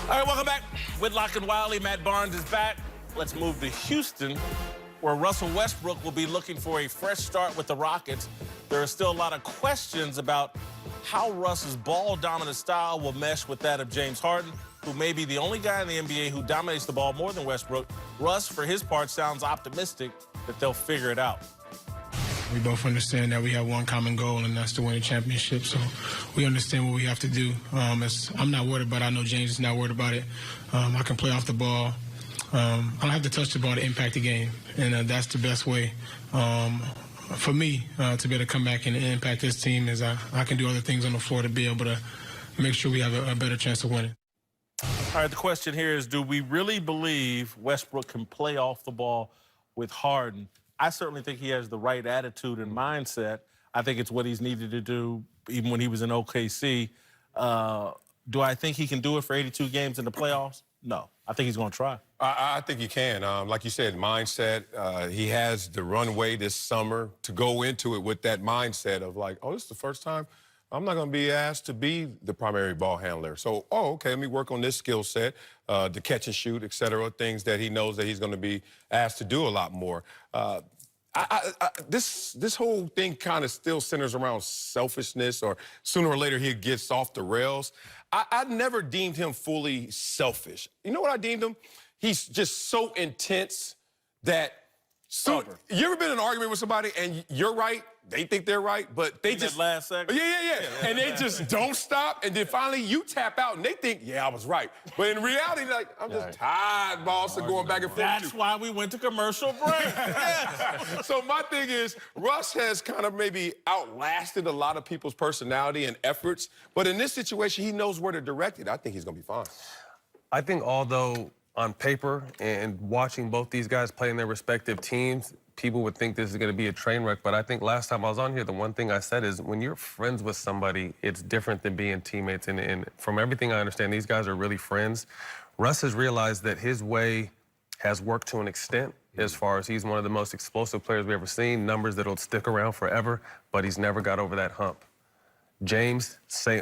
All right, welcome back. Whitlock and Wiley, Matt Barnes is back. Let's move to Houston, where Russell Westbrook will be looking for a fresh start with the Rockets. There are still a lot of questions about how Russ's ball-dominant style will mesh with that of James Harden, who may be the only guy in the NBA who dominates the ball more than Westbrook. Russ, for his part, sounds optimistic that they'll figure it out. We both understand that we have one common goal, and that's to win a championship. So we understand what we have to do. I'm not worried about it. I know James is not worried about it. I can play off the ball. I don't have to touch the ball to impact the game, and that's the best way for me to be able to come back and impact this team is I can do other things on the floor to be able to make sure we have a better chance of winning. All right, the question here is, do we really believe Westbrook can play off the ball with Harden? I certainly think he has the right attitude and mindset. I think it's what he's needed to do even when he was in OKC. Do I think he can do it for 82 games in the playoffs? No. I think he's going to try. I think he can. Like you said, mindset. He has the runway this summer to go into it with that mindset of like, oh, this is the first time I'm not going to be asked to be the primary ball handler. So, okay, let me work on this skill set, the catch and shoot, et cetera, things that he knows that he's going to be asked to do a lot more. This whole thing kind of still centers around selfishness, or sooner or later he gets off the rails. I never deemed him fully selfish. You know what I deemed him? He's just so intense that... So, you ever been in an argument with somebody and you're right, they think they're right, but they just... last second? Yeah. And they just don't stop, and then finally you tap out and they think, yeah, I was right. But in reality, like, I'm just tired, boss, of going back and forth. That's why we went to commercial break. So my thing is, Russ has kind of maybe outlasted a lot of people's personality and efforts, but in this situation, he knows where to direct it. I think he's going to be fine. I think although on paper and watching both these guys play in their respective teams, people would think this is going to be a train wreck. But I think last time I was on here, the one thing I said is when you're friends with somebody, it's different than being teammates. And from everything I understand, these guys are really friends. Russ has realized that his way has worked to an extent as far as he's one of the most explosive players we've ever seen, numbers that'll stick around forever, but he's never got over that hump. James,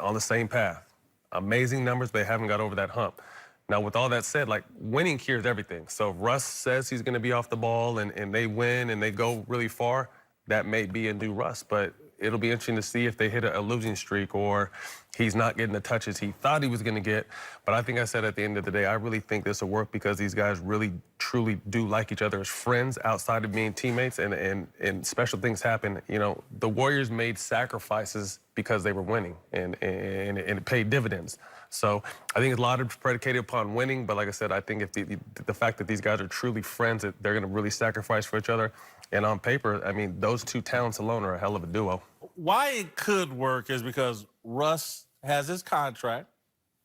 on the same path. Amazing numbers, but they haven't got over that hump. Now, with all that said, like, winning cures everything. So if Russ says he's going to be off the ball and they win and they go really far, that may be a new Russ. But it'll be interesting to see if they hit a losing streak or he's not getting the touches he thought he was going to get. But I think I said at the end of the day, I really think this will work because these guys really, truly do like each other as friends outside of being teammates, and special things happen. You know, the Warriors made sacrifices because they were winning, and it paid dividends. So I think a lot of predicated upon winning, but like I said, I think if the fact that these guys are truly friends, that they're going to really sacrifice for each other. And on paper, I mean, those two talents alone are a hell of a duo. Why it could work is because Russ has his contract,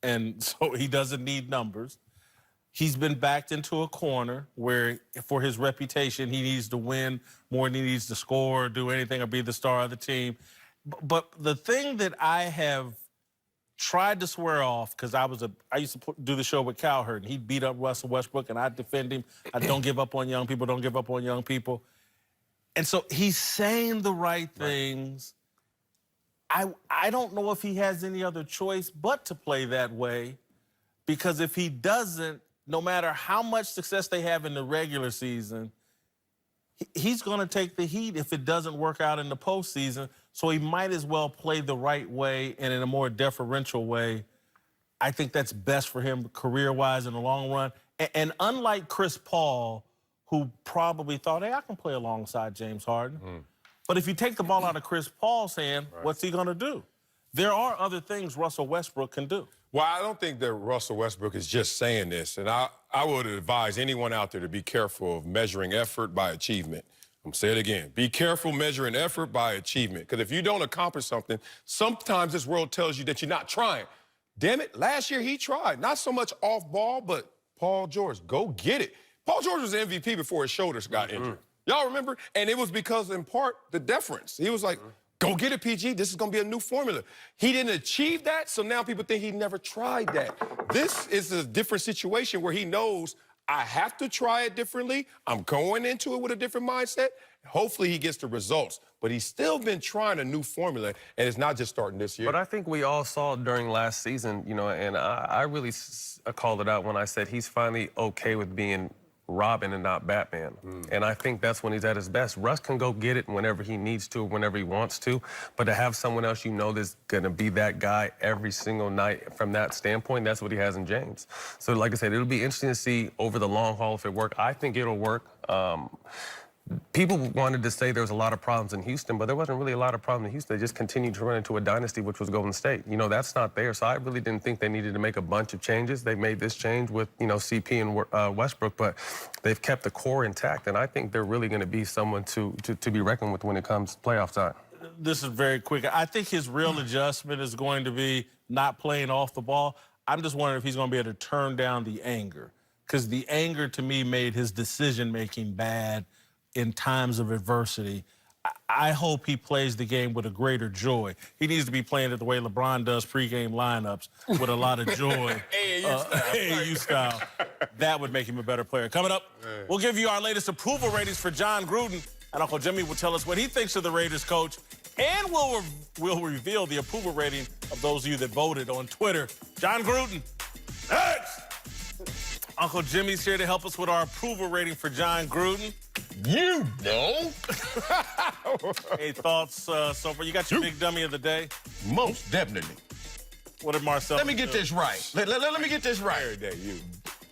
and so he doesn't need numbers. He's been backed into a corner where, for his reputation, he needs to win more than he needs to score, do anything, or be the star of the team. But the thing that I have tried to swear off, because I used to do the show with Cowherd, and he'd beat up Russell Westbrook, and I'd defend him. I don't give up on young people, don't give up on young people. And so he's saying the right things. I don't know if he has any other choice but to play that way, because if he doesn't, no matter how much success they have in the regular season, he's going to take the heat if it doesn't work out in the postseason. So he might as well play the right way and in a more deferential way. I think that's best for him career-wise in the long run. And unlike Chris Paul, who probably thought, hey, I can play alongside James Harden. But if you take the ball out of Chris Paul's hand, what's he going to do? There are other things Russell Westbrook can do. Well, I don't think that Russell Westbrook is just saying this. And I would advise anyone out there to be careful of measuring effort by achievement. I'm going to say it again. Be careful measuring effort by achievement. Because if you don't accomplish something, sometimes this world tells you that you're not trying. Damn it, last year he tried. Not so much off ball, but Paul George, go get it. Paul George was the MVP before his shoulders got injured. Y'all remember? And it was because, in part, the deference. He was like, go get it, PG. This is going to be a new formula. He didn't achieve that, so now people think he never tried that. This is a different situation where he knows I have to try it differently. I'm going into it with a different mindset. Hopefully he gets the results. but he's still been trying a new formula, and it's not just starting this year. But I think we all saw during last season, you know, and I really called it out when I said he's finally okay with being Robin and not Batman. And I think that's when he's at his best. Russ can go get it whenever he needs to, whenever he wants to, but to have someone else you know that's gonna be that guy every single night from that standpoint, that's what he has in James. So like I said, it'll be interesting to see over the long haul if it works. I think it'll work. People wanted to say there was a lot of problems in Houston, but there wasn't really a lot of problems in Houston. They just continued to run into a dynasty, which was Golden State. You know, that's not there. So I really didn't think they needed to make a bunch of changes. They made this change with, you know, CP and Westbrook, but they've kept the core intact. And I think they're really going to be someone to be reckoned with when it comes playoff time. This is very quick. I think his real adjustment is going to be not playing off the ball. I'm just wondering if he's going to be able to turn down the anger, because the anger to me made his decision-making bad in times of adversity. I hope he plays the game with a greater joy. He needs to be playing it the way LeBron does pregame lineups, with a lot of joy. AAU style. That would make him a better player. Coming up, we'll give you our latest approval ratings for John Gruden, and Uncle Jimmy will tell us what he thinks of the Raiders coach, and we'll reveal the approval rating of those of you that voted on Twitter. John Gruden, next! Uncle Jimmy's here to help us with our approval rating for John Gruden. You know. Any thoughts so far? You got your big dummy of the day? Most definitely. What did Marcel Let me get this right. Let me get this right.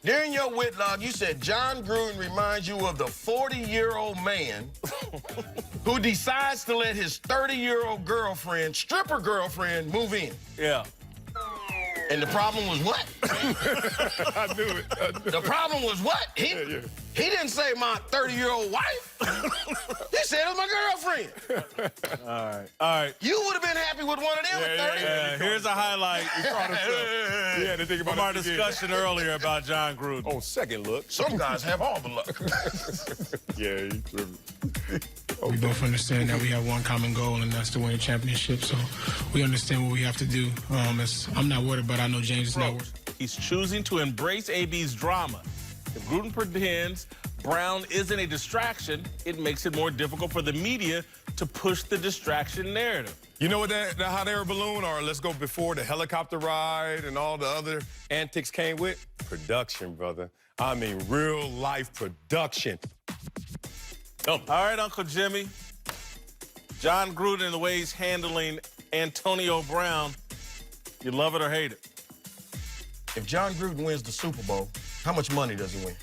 During your Whitlock, you said John Gruden reminds you of the 40-year-old man who decides to let his 30-year-old girlfriend, stripper girlfriend, move in. Yeah. And the problem was what? I knew it. The problem was what? He didn't say my 30-year-old wife. He said it was my girlfriend. All right. You would have been happy with one of them at 30. Yeah, here's a highlight Yeah, to think about from our discussion earlier about John Gruden. On second look. Some guys have all the luck. Yeah, he's tripping. We both understand that we have one common goal, and that's to win a championship. So we understand what we have to do. I'm not worried about it. I know James is not worried. He's choosing to embrace AB's drama. If Gruden pretends Brown isn't a distraction, it makes it more difficult for the media to push the distraction narrative. You know what that hot air balloon, or let's go before the helicopter ride and all the other antics came with? Production, brother. I mean, real life production. All right, Uncle Jimmy. John Gruden and the way he's handling Antonio Brown, you love it or hate it? If John Gruden wins the Super Bowl, how much money does he win?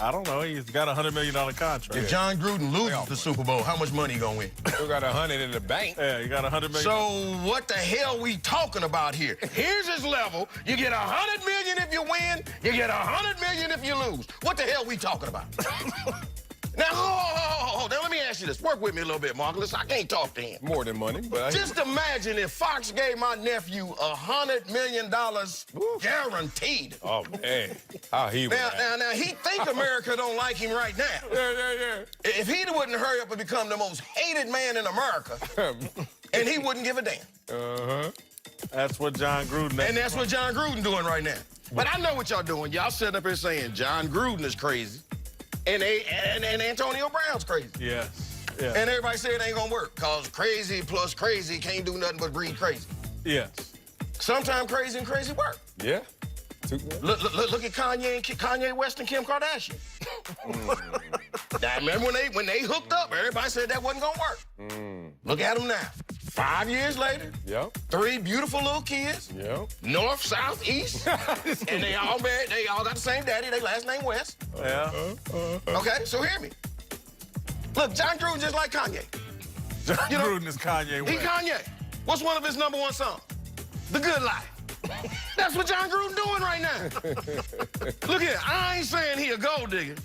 I don't know. He's got a $100 million contract. If John Gruden loses the Super Bowl, how much money he gonna win? Still got 100 in the bank. Yeah, you got $100 million. So what the hell we talking about here? Here's his level. You get $100 million if you win. You get $100 million if you lose. What the hell we talking about? Now, hold on. Let me ask you this. Work with me a little bit, Marcus. I can't talk to him. More than money, but Just imagine if Fox gave my nephew $100 million guaranteed. Oh man, how he would. Now, he think America don't like him right now. Yeah. If he wouldn't hurry up and become the most hated man in America, and he wouldn't give a damn. That's what John Gruden. And that's what John Gruden doing right now. But I know what y'all doing. Y'all sitting up here saying John Gruden is crazy, and Antonio Brown's crazy. Yes. Yeah. And everybody say it ain't gonna work, cause crazy plus crazy can't do nothing but breed crazy. Yes. Sometimes crazy and crazy work. Yeah. Look at Kanye West and Kim Kardashian. Now, remember when they hooked up, everybody said that wasn't gonna work. Look at them now. 5 years later, Yep. 3 beautiful little kids, Yep. north, south, east, and they all married. They all got the same daddy. They last name West. Yeah. Okay, so hear me. Look, John Gruden just like Kanye. John You know, Gruden is Kanye West. He Kanye. What's one of his #1 songs? The Good Life. That's what John Gruden doing right now. Look here, I ain't saying he a gold digger,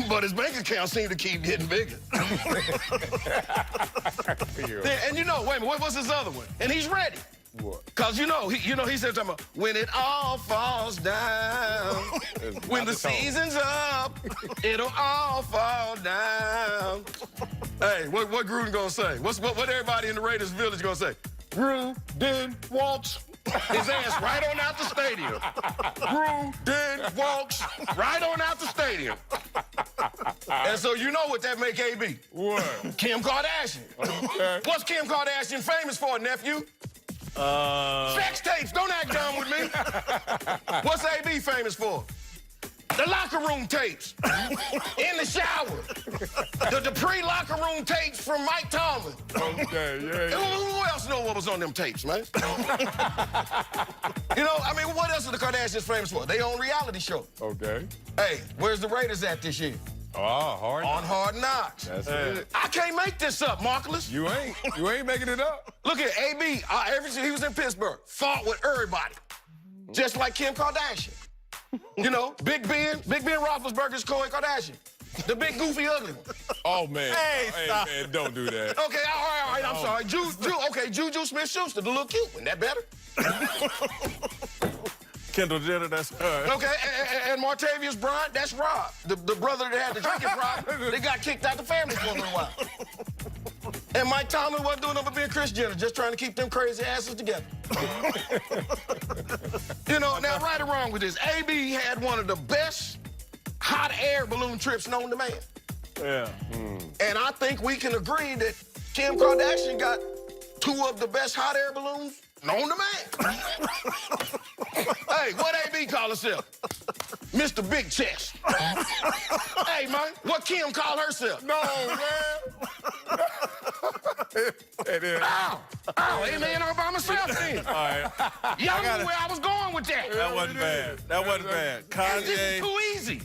but his bank account seems to keep getting bigger. And you know, wait a minute, what's this other one? And he's ready. What? Cause he said something about when it all falls down, when the season's up, it'll all fall down. Hey, what Gruden gonna say? What everybody in the Raiders village gonna say? Gruden walks. His ass right on out the stadium. Then walks right on out the stadium. And so you know what that make AB? What? Kim Kardashian. Okay. What's Kim Kardashian famous for, nephew? Sex tapes. Don't act dumb with me. What's AB famous for? The locker room tapes. In the shower. The pre-locker room tapes from Mike Tomlin. Okay, yeah. Who else know what was on them tapes, man? You know, I mean, what else are the Kardashians famous for? They own reality show. Okay. Hey, where's the Raiders at this year? Oh, Hard. On Hard Knocks. That's it. I can't make this up, Marcus. You ain't making it up. Look at AB. He was in Pittsburgh. Fought with everybody. Just like Kim Kardashian. You know, Big Ben Roethlisberger's Khloe Kardashian. The big, goofy, ugly one. Oh, man. Hey, stop. Man, don't do that. Okay, all right, I'm sorry. Juju Smith-Schuster, the little cute one. That better? Kendall Jenner, that's her. Okay, and Martavius Bryant, that's Rob. The brother that had the drinking problem. They got kicked out the family for a little while. And Mike Tomlin wasn't doing nothing but being Kris Jenner, just trying to keep them crazy asses together. You know, now, right or wrong with this, AB had one of the best hot air balloon trips known to man. Yeah. And I think we can agree that Kim Kardashian got 2 of the best hot air balloons known to man. Hey, what AB call herself? Mr. Big Chest. Hey, man, what Kim call herself? No, man. Ow, ain't laying all by myself then. All right. Y'all knew where I was going with that. That wasn't bad. That wasn't bad. This is Kanye. too easy.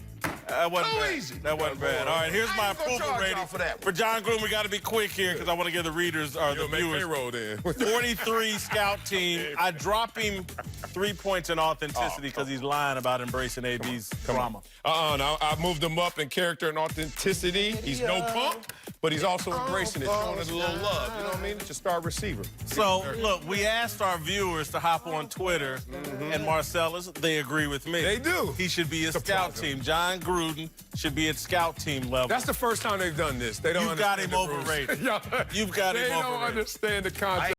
That wasn't Too bad. easy. That wasn't bad. All right, here's I my ain't gonna approval charge rating y'all for that. for John Gruden. We got to be quick here because I want to give the readers or the You'll make viewers. payroll then. 43 scout team. I drop him 3 points in authenticity because he's lying about embracing AB's drama. No, I moved him up in character and authenticity. He's no punk, but he's also embracing it, showing us a little love. You know what I mean? It's a star receiver. So, look, we asked our viewers to hop on Twitter, and Marcellus, they agree with me. They do. He should be a Surprise scout them. team. John Gruden should be at scout team level. That's the first time they've done this. They don't You've got understand him the rules. overrated. Yeah, You've got him They don't overrated. understand the concept.